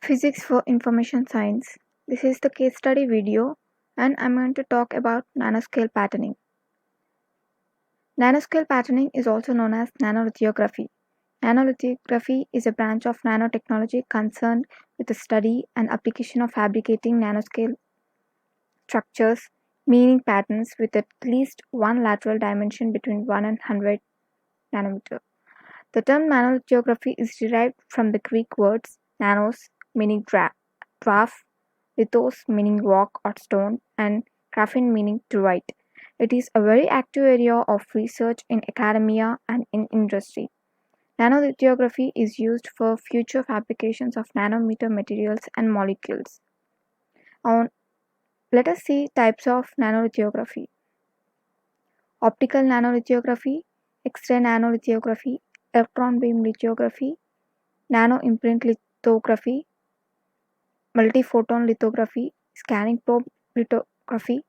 Physics for Information Science. This is the case study video and I'm going to talk about nanoscale patterning. Nanoscale patterning is also known as nanolithography. Nanolithography is a branch of nanotechnology concerned with the study and application of fabricating nanoscale structures, meaning patterns with at least one lateral dimension between 1 and 100 nanometer. The term nanolithography is derived from the Greek words nanos meaning dwarf, lithos meaning rock or stone, and graphen meaning to write. It is a very active area of research in academia and in industry. Nanolithography is used for future fabrications of nanometer materials and molecules. Now, let us see types of nanolithography. Optical nanolithography, X-ray nanolithography, electron beam lithography, nano-imprint lithography, multiphoton lithography, scanning probe lithography,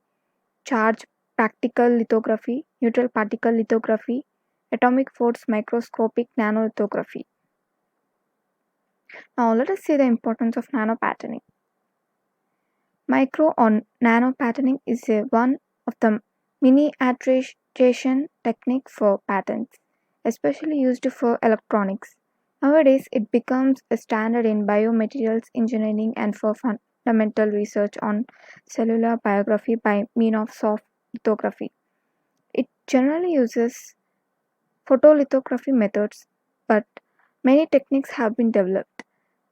charge particle lithography, neutral particle lithography, atomic force microscopic nanolithography. Now let us see the importance of nanopatterning. Micro or nano patterning is one of the miniaturization technique for patterns, especially used for electronics. Nowadays, it becomes a standard in biomaterials engineering and for fundamental research on cellular biography by means of soft lithography. It generally uses photolithography methods, but many techniques have been developed.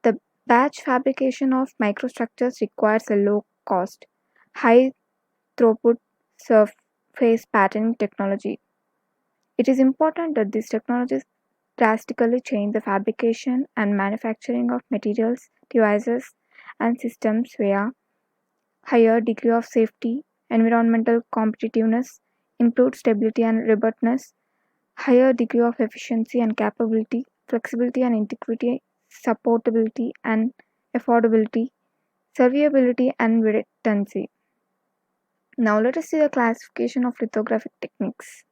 The batch fabrication of microstructures requires a low cost, high throughput surface patterning technology. It is important that these technologies drastically change the fabrication and manufacturing of materials, devices, and systems via higher degree of safety, environmental competitiveness, improved stability and robustness, higher degree of efficiency and capability, flexibility and integrity, supportability and affordability, survivability and redundancy. Now let us see the classification of lithographic techniques.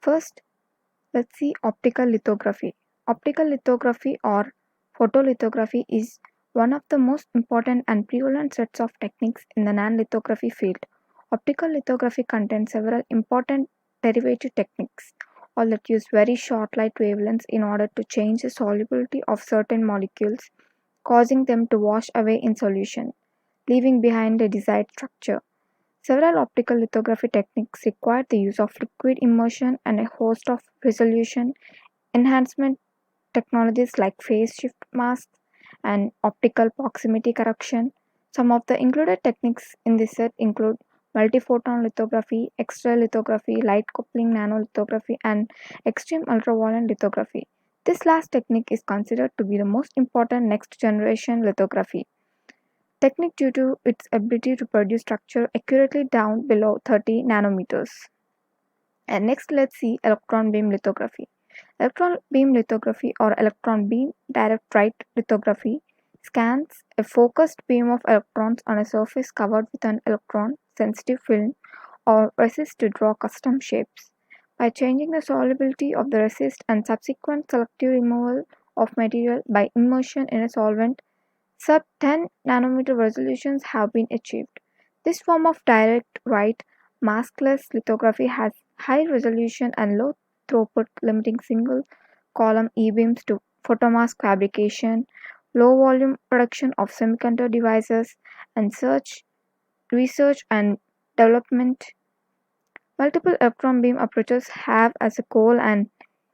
First, let's see optical lithography. Optical lithography or photolithography is one of the most important and prevalent sets of techniques in the nanolithography field. Optical lithography contains several important derivative techniques, all that use very short light wavelengths in order to change the solubility of certain molecules, causing them to wash away in solution, leaving behind the desired structure. Several optical lithography techniques require the use of liquid immersion and a host of resolution enhancement technologies like phase shift masks and optical proximity correction. Some of the included techniques in this set include multiphoton lithography, X-ray lithography, light coupling nanolithography, and extreme ultraviolet lithography. This last technique is considered to be the most important next generation lithography technique due to its ability to produce structure accurately down below 30 nanometers. And next, let's see electron beam lithography. Electron beam lithography or electron beam direct light lithography scans a focused beam of electrons on a surface covered with an electron sensitive film or resist to draw custom shapes. By changing the solubility of the resist and subsequent selective removal of material by immersion in a solvent, sub 10 nanometer resolutions have been achieved. This form of direct light maskless lithography has high resolution and low throughput, limiting single column e-beams to photomask fabrication, low volume production of semiconductor devices, and such research and development. Multiple electron beam approaches have as a goal an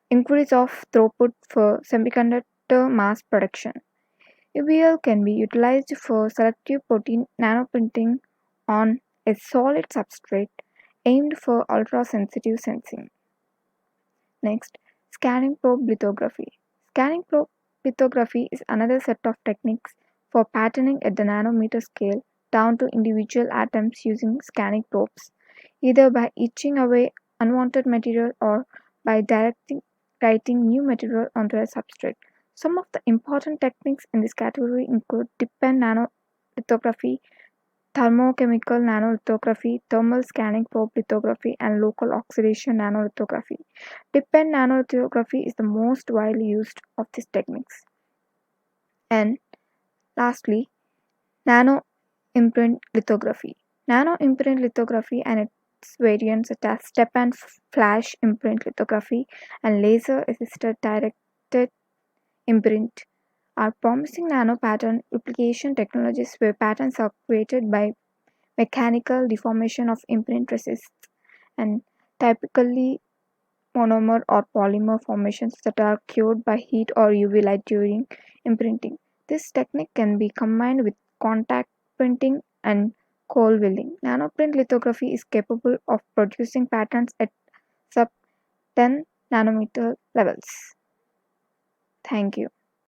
increase of throughput for semiconductor mass production. EBL can be utilized for selective protein nanoprinting on a solid substrate aimed for ultra-sensitive sensing. Next, scanning probe lithography. Scanning probe lithography is another set of techniques for patterning at the nanometer scale down to individual atoms using scanning probes, either by etching away unwanted material or by directly writing new material onto a substrate. Some of the important techniques in this category include dip and nanolithography, thermochemical nanolithography, thermal scanning probe lithography, and local oxidation nanolithography. Dip and nanolithography is the most widely used of these techniques. And lastly, nano imprint lithography. Nano imprint lithography and its variants such as step and flash imprint lithography and laser assisted directed imprint are promising nano pattern replication technologies where patterns are created by mechanical deformation of imprint resists and typically monomer or polymer formations that are cured by heat or UV light during imprinting. This technique can be combined with contact printing and cold milling. Nanoprint lithography is capable of producing patterns at sub 10 nanometer levels. Thank you.